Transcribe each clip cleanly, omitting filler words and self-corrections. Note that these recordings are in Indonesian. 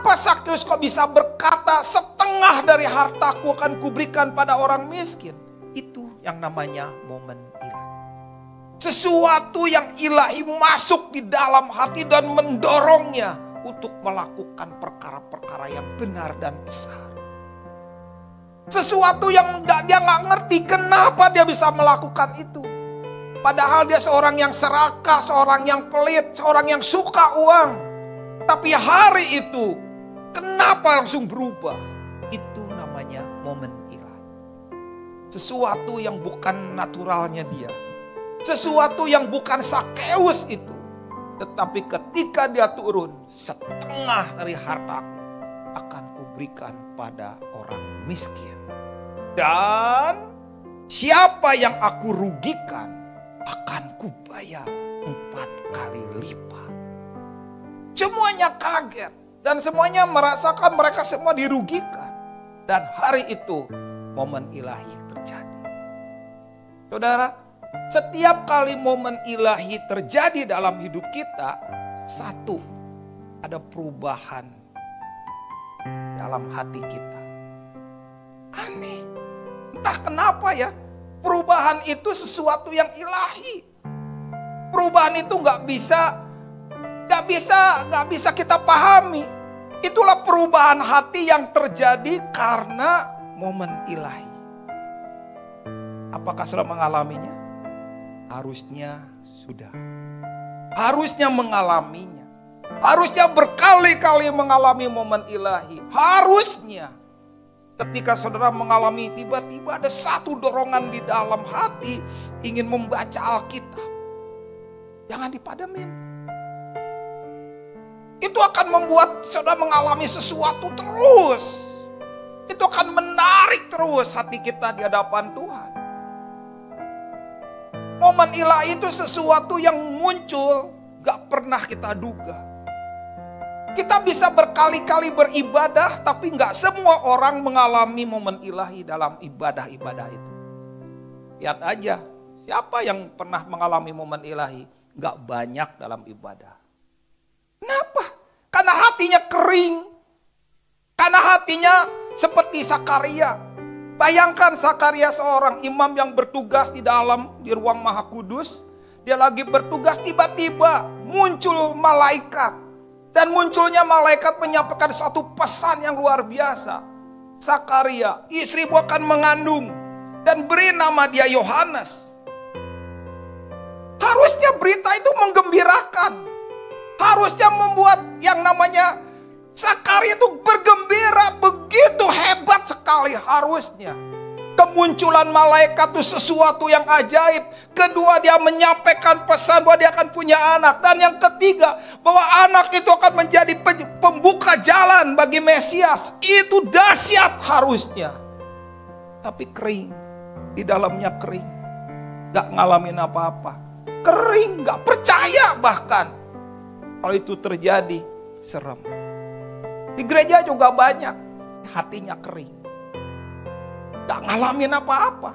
Kenapa Sakeus kok bisa berkata setengah dari hartaku akan kuberikan pada orang miskin? Itu yang namanya momen ilahi. Sesuatu yang ilahi masuk di dalam hati dan mendorongnya untuk melakukan perkara-perkara yang benar dan besar. Sesuatu yang dia nggak ngerti kenapa dia bisa melakukan itu. Padahal dia seorang yang serakah, seorang yang pelit, seorang yang suka uang. Tapi hari itu kenapa langsung berubah? Itu namanya momen ilahi. Sesuatu yang bukan naturalnya dia. Sesuatu yang bukan Sakeus itu. Tetapi ketika dia turun, setengah dari hartaku akan kuberikan pada orang miskin. Dan siapa yang aku rugikan akan kubayar 4 kali lipat. Semuanya kaget dan semuanya merasakan mereka semua dirugikan. Dan hari itu momen ilahi terjadi. Saudara, setiap kali momen ilahi terjadi dalam hidup kita, satu, ada perubahan dalam hati kita. Aneh, entah kenapa ya, perubahan itu sesuatu yang ilahi. Perubahan itu nggak bisa kita pahami. Itulah perubahan hati yang terjadi karena momen ilahi. Apakah sudah mengalaminya? Harusnya sudah. Harusnya mengalaminya. Harusnya berkali-kali mengalami momen ilahi. Harusnya. Ketika saudara mengalami, tiba-tiba ada satu dorongan di dalam hati ingin membaca Alkitab. Jangan dipademin. Itu akan membuat saudara mengalami sesuatu terus. Itu akan menarik terus hati kita di hadapan Tuhan. Momen ilahi itu sesuatu yang muncul gak pernah kita duga. Kita bisa berkali-kali beribadah, tapi gak semua orang mengalami momen ilahi dalam ibadah-ibadah itu. Lihat aja, siapa yang pernah mengalami momen ilahi? Gak banyak dalam ibadah. Kenapa? Karena hatinya kering. Karena hatinya seperti Sakaria. Bayangkan Sakaria seorang imam yang bertugas di ruang Maha Kudus. Dia lagi bertugas, tiba-tiba muncul malaikat. Dan munculnya malaikat menyampaikan satu pesan yang luar biasa. Sakaria, istrimu akan mengandung dan beri nama dia Yohanes. Harusnya berita itu menggembirakan. Harusnya membuat yang namanya Sakaria itu bergembira, begitu hebat sekali harusnya. Kemunculan malaikat itu sesuatu yang ajaib. Kedua, dia menyampaikan pesan bahwa dia akan punya anak. Dan yang ketiga, bahwa anak itu akan menjadi pembuka jalan bagi Mesias. Itu dahsyat harusnya. Tapi kering, di dalamnya kering. Gak ngalamin apa-apa. Kering, gak percaya bahkan. Kalau itu terjadi, serem. Di gereja juga banyak, hatinya kering. Gak ngalamin apa-apa.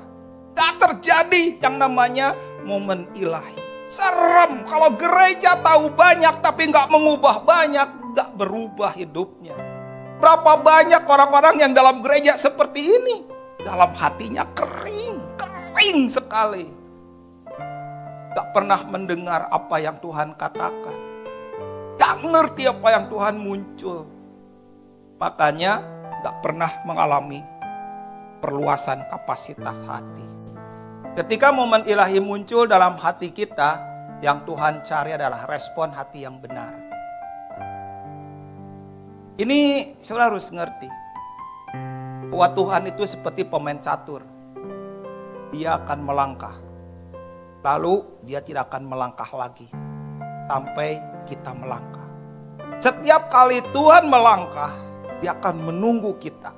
Gak terjadi yang namanya momen ilahi. Serem kalau gereja tahu banyak tapi gak mengubah banyak, gak berubah hidupnya. Berapa banyak orang-orang yang dalam gereja seperti ini. Dalam hatinya kering, kering sekali. Gak pernah mendengar apa yang Tuhan katakan. Gak ngerti apa yang Tuhan muncul. Makanya gak pernah mengalami perluasan kapasitas hati. Ketika momen ilahi muncul dalam hati kita, yang Tuhan cari adalah respon hati yang benar. Ini saudara harus ngerti, bahwa Tuhan itu seperti pemain catur. Dia akan melangkah, lalu dia tidak akan melangkah lagi sampai kita melangkah. Setiap kali Tuhan melangkah, dia akan menunggu kita.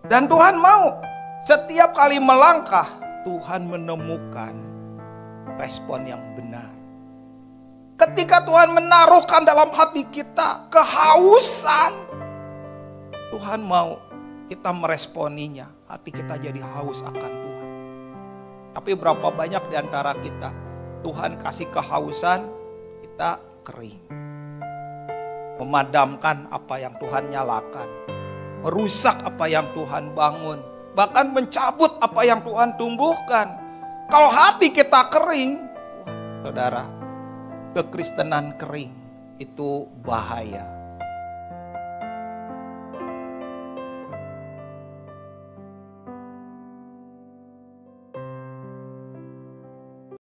Dan Tuhan mau setiap kali melangkah, Tuhan menemukan respon yang benar. Ketika Tuhan menaruhkan dalam hati kita kehausan, Tuhan mau kita meresponinya. Hati kita jadi haus akan Tuhan. Tapi berapa banyak di antara kita, Tuhan kasih kehausan, kita kering. memadamkan apa yang Tuhan nyalakan, merusak apa yang Tuhan bangun, bahkan mencabut apa yang Tuhan tumbuhkan. Kalau hati kita kering, saudara, kekristenan kering itu bahaya.